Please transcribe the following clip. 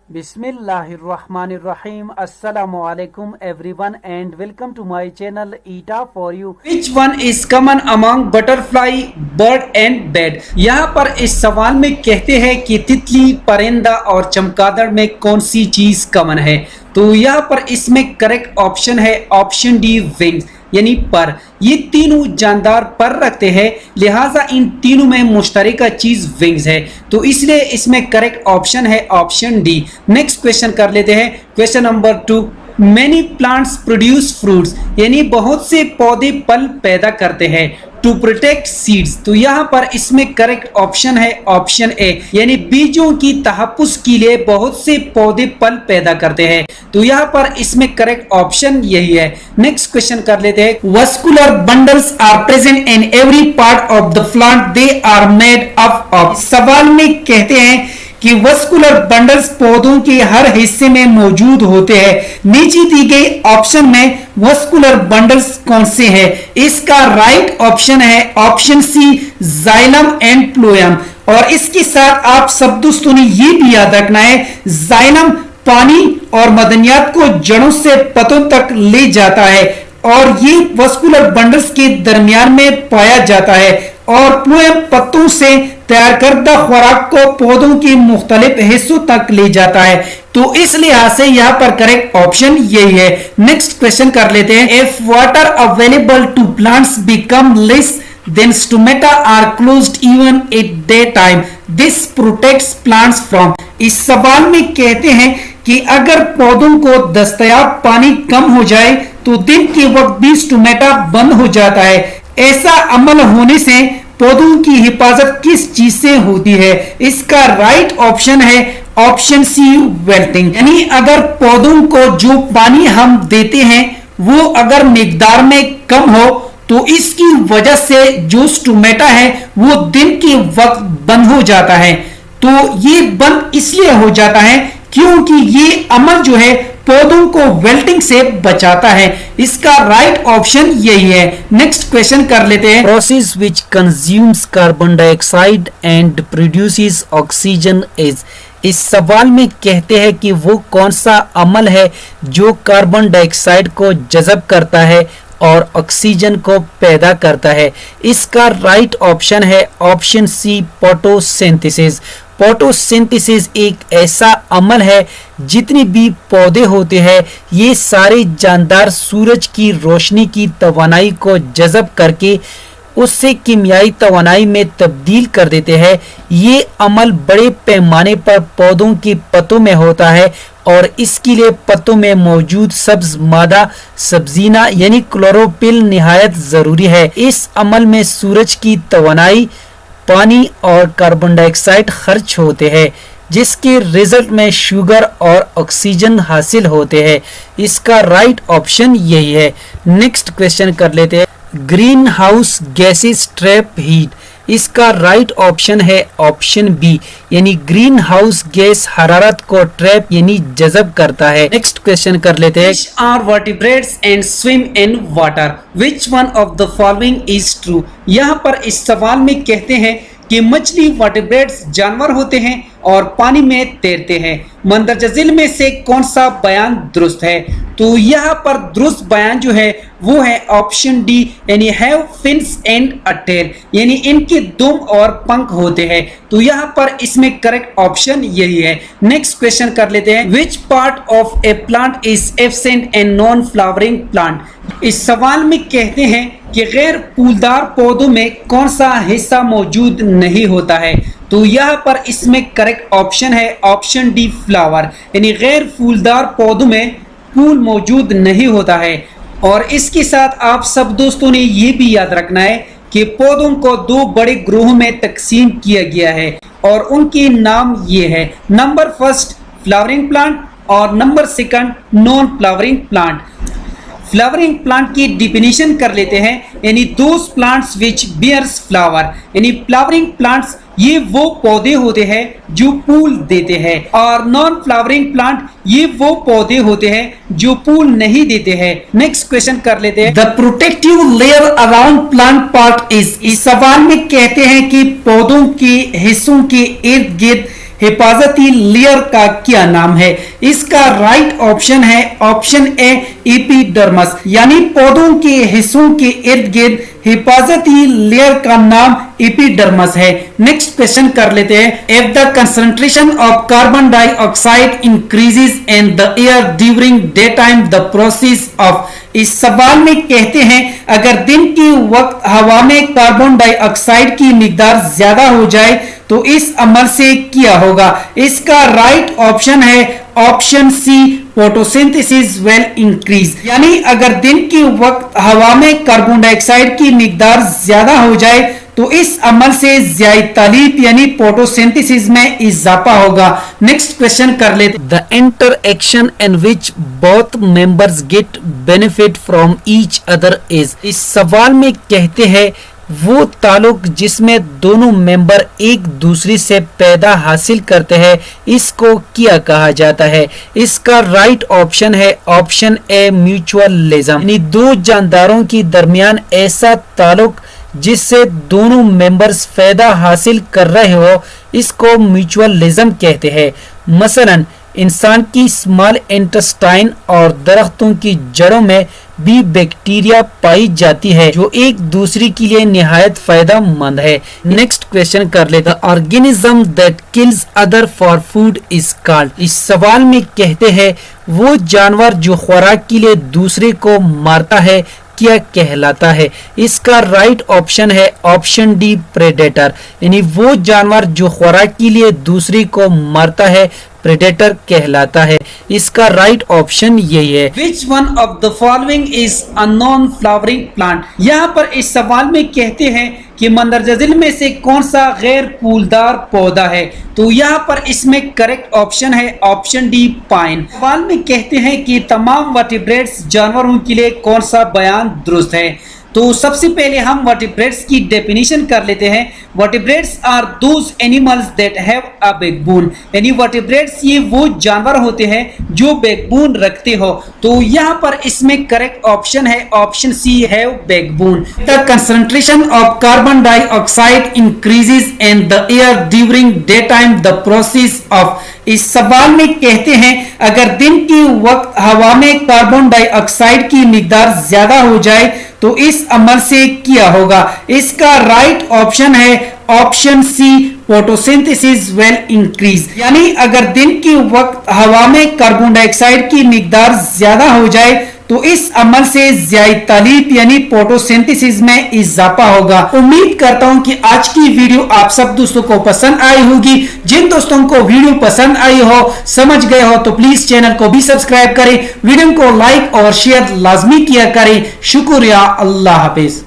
Bismillahirrahmanirrahim. Assalamualaikum everyone and welcome to my channel Eat for you. Which one is common among butterfly, bird and bat? यहाँ पर इस सवाल में कहते हैं कि तितली, परिंदा और चमगादड़ में कौन सी चीज कॉमन है। तो यहाँ पर इसमें करेक्ट ऑप्शन है ऑप्शन डी, विंग्स यानी पर। ये तीनों जानदार पर रखते हैं, लिहाजा इन तीनों में मुश्तरका चीज विंग्स है, तो इसलिए इसमें करेक्ट ऑप्शन है ऑप्शन डी। नेक्स्ट क्वेश्चन कर लेते हैं, question number 2। Many plants produce fruits यानी बहुत से पौधे फल पैदा करते हैं। टू प्रोटेक्ट सीड्स, तो यहाँ पर इसमें करेक्ट ऑप्शन है ऑप्शन ए यानी बीजों की तहफ्फुज़ के लिए बहुत से पौधे फल पैदा करते हैं, तो यहाँ पर इसमें करेक्ट ऑप्शन यही है। नेक्स्ट क्वेश्चन कर लेते हैं, vascular bundles are present in every part of the plant, they are made up of. सवाल में कहते हैं कि वस्कुलर बंडल्स पौधों के हर हिस्से में मौजूद होते हैं। नीचे दी गई ऑप्शन में वस्कुलर बंडल्स कौन से हैं? इसका राइट ऑप्शन है option C, xylem and phloem. और इसके साथ आप सब दोस्तों ने ये भी याद रखना है, जाइलम पानी और मदनियात को जड़ों से पत्तों तक ले जाता है और ये वस्कुलर बंडल्स के दरमियान में पाया जाता है, और फ्लोएम पत्तों से तैयार करदा खुराक को पौधों के मुख्तलिफ हिस्सों तक ले जाता है, तो इस लिहाज से यहाँ पर करेक्ट ऑप्शन यही है। नेक्स्ट क्वेश्चन कर लेते हैं, if water available to plants become less then stomata are closed even at daytime, this protects plants from। इस सवाल में कहते हैं कि अगर पौधों को दस्तयाब पानी कम हो जाए तो दिन के वक्त भी स्टोमेटा बंद हो जाता है। ऐसा अमल होने से पौधों की हिफाजत किस चीज से होती है? इसका राइट ऑप्शन है ऑप्शन सी, वेल्टिंग। यानी अगर पौधों को जो पानी हम देते हैं वो अगर मिकदार में कम हो तो इसकी वजह से जो स्टोमेटा है वो दिन के वक्त बंद हो जाता है। तो ये बंद इसलिए हो जाता है क्योंकि ये अमल जो है पौधों को वेल्टिंग से बचाता है। इसका राइट ऑप्शन यही है। नेक्स्ट क्वेश्चन कर लेते हैं, process which consumes carbon dioxide and produces oxygen is. इस सवाल में कहते हैं कि वो कौन सा अमल है जो कार्बन डाइऑक्साइड को जज़ब करता है और ऑक्सीजन को पैदा करता है। इसका राइट ऑप्शन है ऑप्शन सी, फोटोसिंथेसिस। फोटोसिंथेसिस एक ऐसा अमल है, जितने भी पौधे होते हैं ये सारे जानदार सूरज की रोशनी की तवानाई को जज़ब करके उससे कीमियाई तवानाई में तब्दील कर देते हैं। ये अमल बड़े पैमाने पर पौधों के पत्तों में होता है और इसके लिए पत्तों में मौजूद सब्ज मादा सब्जीना यानी क्लोरोफिल निहायत ज़रूरी है। इस अमल में सूरज की तवानाई, पानी और कार्बन डाइऑक्साइड खर्च होते हैं, जिसके रिजल्ट में शुगर और ऑक्सीजन हासिल होते हैं। इसका राइट ऑप्शन यही है। नेक्स्ट क्वेश्चन कर लेते हैं, green house gases trap heat. इसका राइट ऑप्शन है ऑप्शन बी यानी ग्रीन हाउस गैस हरारत को ट्रैप यानी जज़ब करता है। नेक्स्ट क्वेश्चन कर लेते हैं, fish are vertebrates and swim in water, which one of the following is true. यहाँ पर इस सवाल में कहते हैं कि मछली वर्टिब्रेट्स जानवर होते हैं और पानी में तैरते हैं। मंदरजा झील में से कौन सा बयान दुरुस्त है? तो यहाँ पर दुरुस्त बयान जो है वो है ऑप्शन डी यानी have fins and a tail यानी इनके दुम और पंख होते हैं, तो यहाँ पर इसमें करेक्ट ऑप्शन यही है। नेक्स्ट क्वेश्चन कर लेते हैं, which part of A plant is absent in non flowering plant. इस सवाल में कहते हैं कि गैर फूलदार पौधों में कौन सा हिस्सा मौजूद नहीं होता है? तो यहाँ पर इसमें करेक्ट ऑप्शन है ऑप्शन डी, फ्लावर यानी गैर फूलदार पौधों में फूल मौजूद नहीं होता है। और इसके साथ आप सब दोस्तों ने ये भी याद रखना है कि पौधों को दो बड़े ग्रोहों में तकसीम किया गया है और उनके नाम ये है, नंबर फर्स्ट फ्लावरिंग प्लांट और number second non flowering plant. Flowering plant की डिफिनीशन कर लेते हैं, यानी those plants which bears flower यानी फ्लावरिंग प्लांट्स ये वो पौधे होते हैं जो फूल देते हैं, और नॉन फ्लावरिंग प्लांट ये वो पौधे होते हैं जो फूल नहीं देते हैं। नेक्स्ट क्वेश्चन कर लेते हैं, the protective layer around plant part is. इस सवाल में कहते हैं कि पौधों के हिस्सों के इर्द गिर्द हिफाजती लेयर का क्या नाम है? इसका राइट ऑप्शन है ऑप्शन ए एपिडर्मिस, यानी पौधों के हिस्सों के इर्द गिर्द हिफाजती लेयर का नाम एपिडर्मिस है। नेक्स्ट क्वेश्चन कर लेते हैं। If the concentration of carbon dioxide increases in the air during day time the process of, इस सवाल में कहते हैं अगर दिन के वक्त हवा में कार्बन डाइऑक्साइड की मिकदार ज्यादा हो जाए तो इस अमल से क्या होगा? इसका राइट ऑप्शन है option C photosynthesis will increase, यानी अगर दिन के वक्त हवा में कार्बन डाइऑक्साइड की मिकदार ज्यादा हो जाए तो इस अमल से ज़्यादा तालीब यानी फोटोसिंथेसिस में इजाफा होगा। नेक्स्ट क्वेश्चन कर लेते। The interaction in which both members get benefit from each other is, इस सवाल में कहते हैं वो ताल्लुक जिसमें दोनों मेंबर एक दूसरे से पैदा हासिल करते हैं, इसको क्या कहा जाता है? इसका राइट ऑप्शन है ऑप्शन ए म्यूचुअलिज्म, यानी दो जानदारों के दरमियान ऐसा ताल्लुक जिससे दोनों मेंबर्स फायदा हासिल कर रहे हो, इसको म्यूचुअलिज्म कहते हैं। मसलन इंसान की स्मॉल इंटेस्टाइन और दरख्तों की जड़ों में भी बैक्टीरिया पाई जाती है जो एक दूसरे के लिए निहायत फायदेमंद है। नेक्स्ट क्वेश्चन कर लेते हैं। Organism that kills other for food is called, इस सवाल में कहते हैं वो जानवर जो खुराक के लिए दूसरे को मारता है क्या कहलाता है? इसका राइट ऑप्शन है ऑप्शन डी प्रेडेटर, यानी वो जानवर जो खुराक के लिए दूसरे को मारता है प्रेडेटर कहलाता है। इसका राइट ऑप्शन यही है। Which one of the following is a non-flowering plant? यहाँ पर इस सवाल में कहते हैं कि मंदरजा झील में से कौन सा गैर फूलदार पौधा है? तो यहाँ पर इसमें करेक्ट ऑप्शन है ऑप्शन डी पाइन। सवाल में कहते हैं कि तमाम वर्टिब्रेट्स जानवरों के लिए कौन सा बयान दुरुस्त है? तो सबसे पहले हम वर्टिब्रेट्स की डेफिनेशन कर लेते हैं। Vertebrates are those animals that have a backbone, यानी वर्टिब्रेट्स ये वो जानवर होते हैं जो बैकबोन रखते हो। तो यहाँ पर इसमें करेक्ट ऑप्शन है option C have backbone. The concentration of carbon dioxide increases in the air during day time the process of, इस सवाल में कहते हैं अगर दिन के वक्त हवा में कार्बन डाइऑक्साइड की मिकदार ज्यादा हो जाए तो इस अमल से क्या होगा? इसका राइट ऑप्शन है option C photosynthesis will increase, यानी अगर दिन के वक्त हवा में कार्बन डाइऑक्साइड की मिकदार ज्यादा हो जाए तो इस अमल से ज्यादा तालीब यानी फोटोसिंथेसिस में इजाफा होगा। उम्मीद करता हूं कि आज की वीडियो आप सब दोस्तों को पसंद आई होगी। जिन दोस्तों को वीडियो पसंद आई हो, समझ गए हो, तो प्लीज चैनल को भी सब्सक्राइब करें, वीडियो को लाइक और शेयर लाजमी किया करें। शुक्रिया, अल्लाह हाफिज।